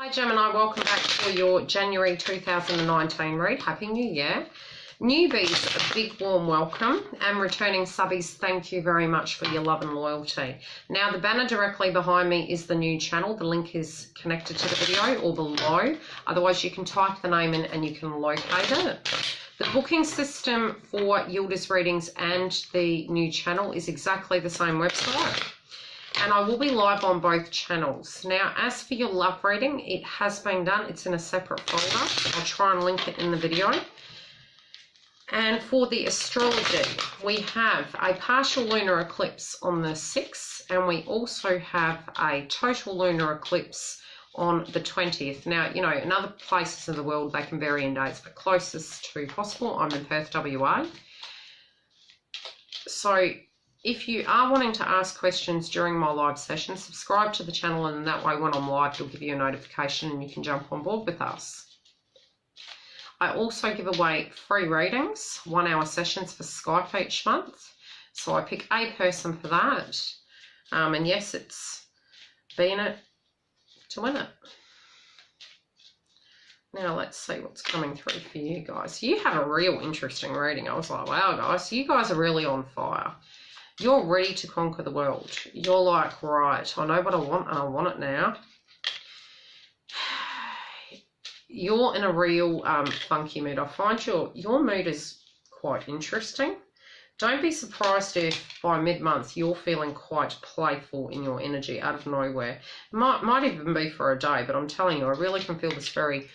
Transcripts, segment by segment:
Hi Gemini, welcome back for your January 2019 read. Happy New Year. Newbies, a big warm welcome, and returning subbies, thank you very much for your love and loyalty. Now the banner directly behind me is the new channel. The link is connected to the video or below. Otherwise you can type the name in and you can locate it. The booking system for Yildiz readings and the new channel is exactly the same website. And I will be live on both channels. Now, as for your love reading, it has been done. It's in a separate folder. I'll try and link it in the video. And for the astrology, we have a partial lunar eclipse on the 6th, and we also have a total lunar eclipse on the 20th. Now, you know, in other places in the world, they can vary in dates, but closest to possible, I'm in Perth, WA. So, if you are wanting to ask questions during my live session, subscribe to the channel, and that way when I'm live, it'll give you a notification and you can jump on board with us. I also give away free readings, 1 hour sessions for Skype each month. So I pick a person for that. And yes, it's being it to win it. Now let's see what's coming through for you guys. You have a real interesting reading. I was like, wow guys, you guys are really on fire. You're ready to conquer the world. You're like, right, I know what I want and I want it now. You're in a real funky mood. I find your mood is quite interesting. Don't be surprised if by mid-month you're feeling quite playful in your energy out of nowhere. It might even be for a day, but I'm telling you, I really can feel this very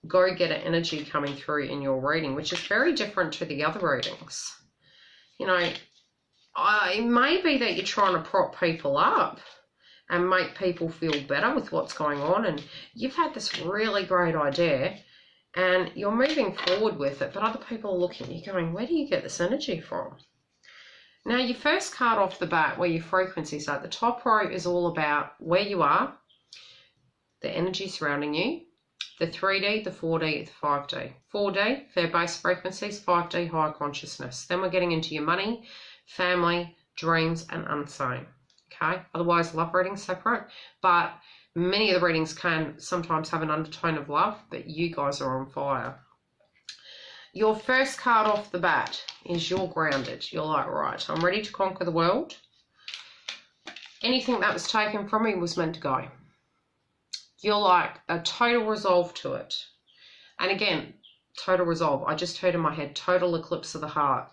go-getter energy coming through in your reading, which is very different to the other readings. You know, it may be that you're trying to prop people up and make people feel better with what's going on, and you've had this really great idea and you're moving forward with it, but other people are looking at you going, where do you get this energy from? Now, your first card off the bat, where your frequencies are, the top row is all about where you are, the energy surrounding you, the 3D, the 4D, the 5D. 4D, fair base frequencies, 5D, higher consciousness. Then we're getting into your money, family, dreams, and unseen. Okay, otherwise love readings separate, but many of the readings can sometimes have an undertone of love, but you guys are on fire. Your first card off the bat is you're grounded. You're like, right, I'm ready to conquer the world. Anything that was taken from me was meant to go. You're like a total resolve to it. And again, total resolve. I just heard in my head, total eclipse of the heart.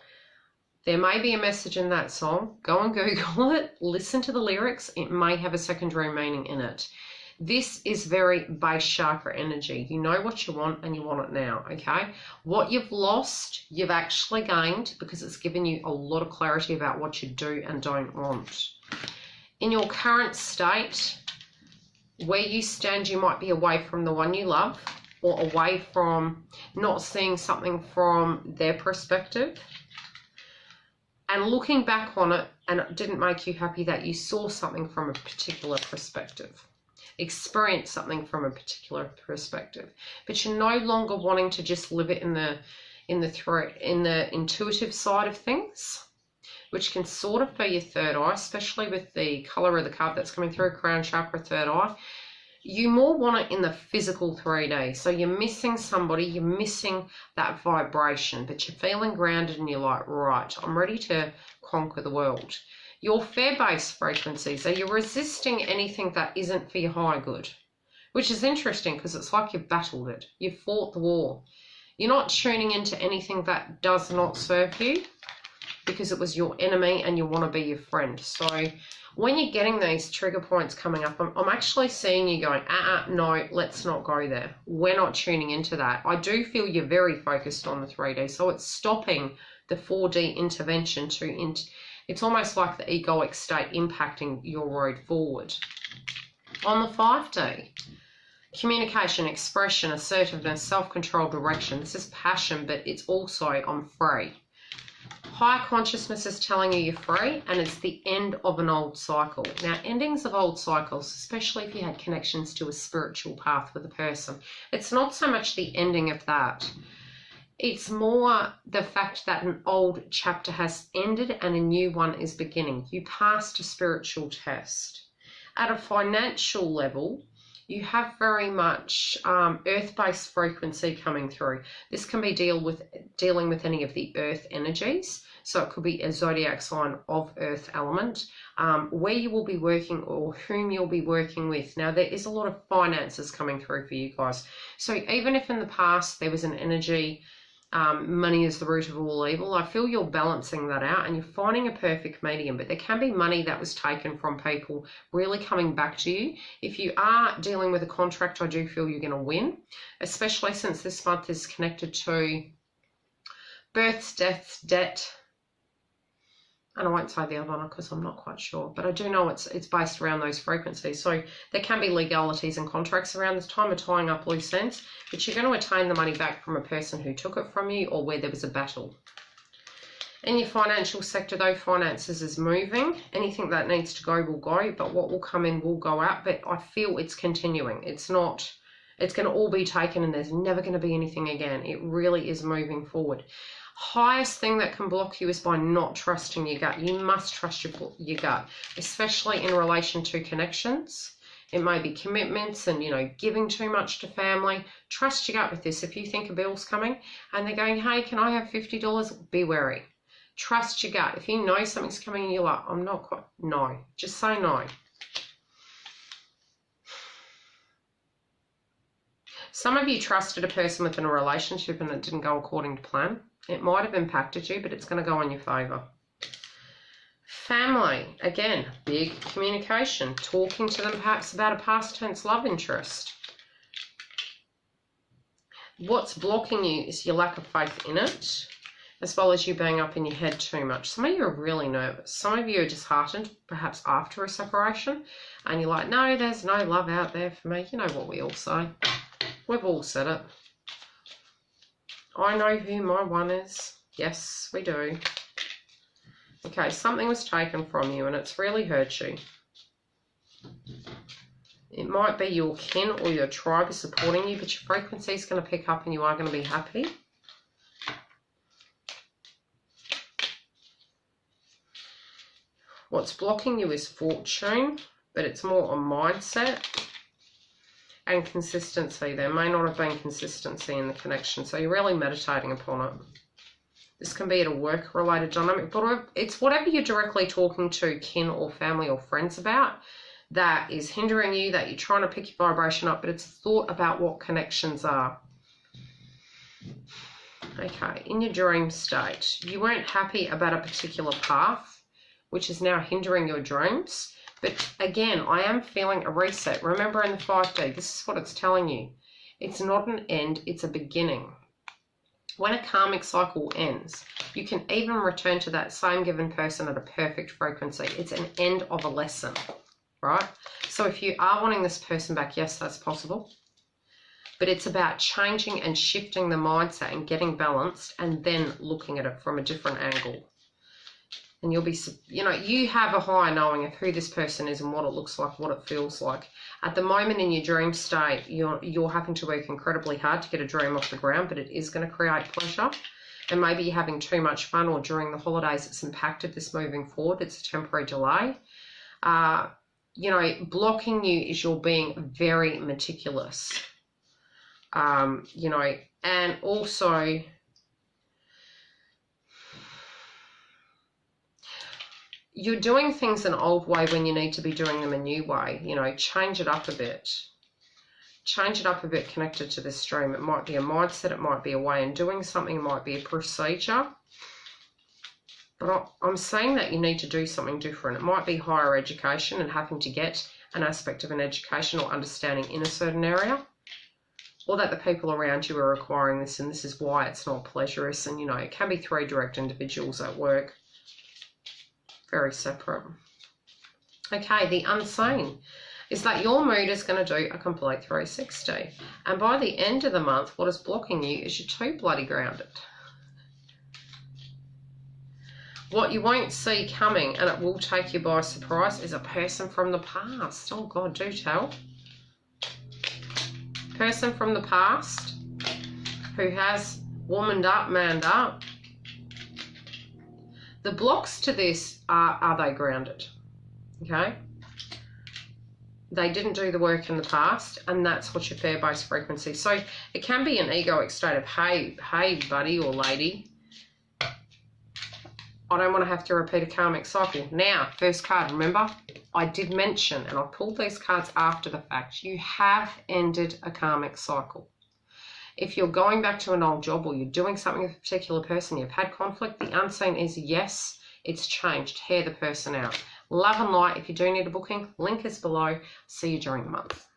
There may be a message in that song. Go and Google it. Listen to the lyrics. It may have a secondary meaning in it. This is very base chakra energy. You know what you want and you want it now, okay? What you've lost, you've actually gained, because it's given you a lot of clarity about what you do and don't want. In your current state, where you stand, you might be away from the one you love, or away from not seeing something from their perspective. And looking back on it, and it didn't make you happy that you saw something from a particular perspective, experienced something from a particular perspective, but you're no longer wanting to just live it in the intuitive side of things, which can sort of be your third eye, especially with the color of the card that's coming through, crown chakra, third eye. You more want it in the physical 3D. So you're missing somebody, you're missing that vibration, but you're feeling grounded and you're like, right, I'm ready to conquer the world. Your fair base frequencies, are you resisting anything that isn't for your higher good? Which is interesting because it's like you've battled it. You've fought the war. You're not tuning into anything that does not serve you because it was your enemy and you want to be your friend. So when you're getting these trigger points coming up, I'm actually seeing you going, no, let's not go there. We're not tuning into that. I do feel you're very focused on the 3D, so it's stopping the 4D intervention it's almost like the egoic state impacting your road forward. On the 5D, communication, expression, assertiveness, self-control, direction. This is passion, but it's also I'm free. Higher consciousness is telling you you're free, and it's the end of an old cycle. Now, endings of old cycles, especially if you had connections to a spiritual path with a person, it's not so much the ending of that. It's more the fact that an old chapter has ended and a new one is beginning. You passed a spiritual test. At a financial level, You have very much earth-based frequency coming through. This can be dealing with any of the earth energies. So it could be a zodiac sign of earth element, where you will be working or whom you'll be working with. Now, there is a lot of finances coming through for you guys. So even if in the past there was an energy, money is the root of all evil, I feel you're balancing that out and you're finding a perfect medium. But there can be money that was taken from people really coming back to you. If you are dealing with a contract, I do feel you're going to win, especially since this month is connected to births, deaths, debt. And I won't say the other one because I'm not quite sure, but I do know it's based around those frequencies. So there can be legalities and contracts around this time of tying up loose ends, but you're going to attain the money back from a person who took it from you or where there was a battle. In your financial sector, though, finances is moving. Anything that needs to go will go, but what will come in will go out. But I feel it's continuing. It's going to all be taken and there's never going to be anything again. It really is moving forward. Highest thing that can block you is by not trusting your gut. You must trust your gut, especially in relation to connections. It may be commitments and, giving too much to family. Trust your gut with this. If you think a bill's coming and they're going, hey, can I have $50? Be wary. Trust your gut. If you know something's coming and you're like, I'm not quite, no. Just say no. Some of you trusted a person within a relationship and it didn't go according to plan. It might have impacted you, but it's going to go in your favour. Family, again, big communication. Talking to them perhaps about a past tense love interest. What's blocking you is your lack of faith in it, as well as you being up in your head too much. Some of you are really nervous. Some of you are disheartened, perhaps after a separation, and you're like, no, there's no love out there for me. You know what we all say. We've all said it. I know who my one is. Yes, we do. Okay, something was taken from you and it's really hurt you. It might be your kin or your tribe is supporting you, but your frequency is going to pick up and you are going to be happy. What's blocking you is fortune, but it's more a mindset. And consistency. There may not have been consistency in the connection, so you're really meditating upon it. This can be at a work-related dynamic, but it's whatever you're directly talking to kin or family or friends about that is hindering you, that you're trying to pick your vibration up, but it's thought about what connections are. Okay, in your dream state, you weren't happy about a particular path, which is now hindering your dreams. But again, I am feeling a reset. Remember in the 5D, this is what it's telling you. It's not an end, it's a beginning. When a karmic cycle ends, you can even return to that same given person at a perfect frequency. It's an end of a lesson, right? So if you are wanting this person back, yes, that's possible. But it's about changing and shifting the mindset and getting balanced and then looking at it from a different angle. And you'll be, you have a higher knowing of who this person is and what it looks like, what it feels like. At the moment in your dream state, you're having to work incredibly hard to get a dream off the ground, but it is going to create pleasure. And maybe you're having too much fun, or during the holidays it's impacted this moving forward. It's a temporary delay. Blocking you is you're being very meticulous. And also, you're doing things an old way when you need to be doing them a new way. Change it up a bit. Change it up a bit connected to this stream. It might be a mindset, it might be a way in doing something, it might be a procedure. But I'm saying that you need to do something different. It might be higher education and having to get an aspect of an education or understanding in a certain area. Or that the people around you are acquiring this and this is why it's not pleasurous. And, it can be 3 direct individuals at work. Very separate. Okay, the unseen is that your mood is going to do a complete 360. And by the end of the month, what is blocking you is you're too bloody grounded. What you won't see coming, and it will take you by surprise, is a person from the past. Oh God, do tell. Person from the past who has womaned up, manned up. The blocks to this are they grounded? Okay. they didn't do the work in the past, and that's what your fear-based frequency. So it can be an egoic state of, hey buddy or lady, I don't want to have to repeat a karmic cycle. Now, first card, remember, I did mention, and I pulled these cards after the fact, you have ended a karmic cycle. If you're going back to an old job or you're doing something with a particular person, you've had conflict, the unseen is yes, it's changed. Hear the person out. Love and light. If you do need a booking, link is below. See you during the month.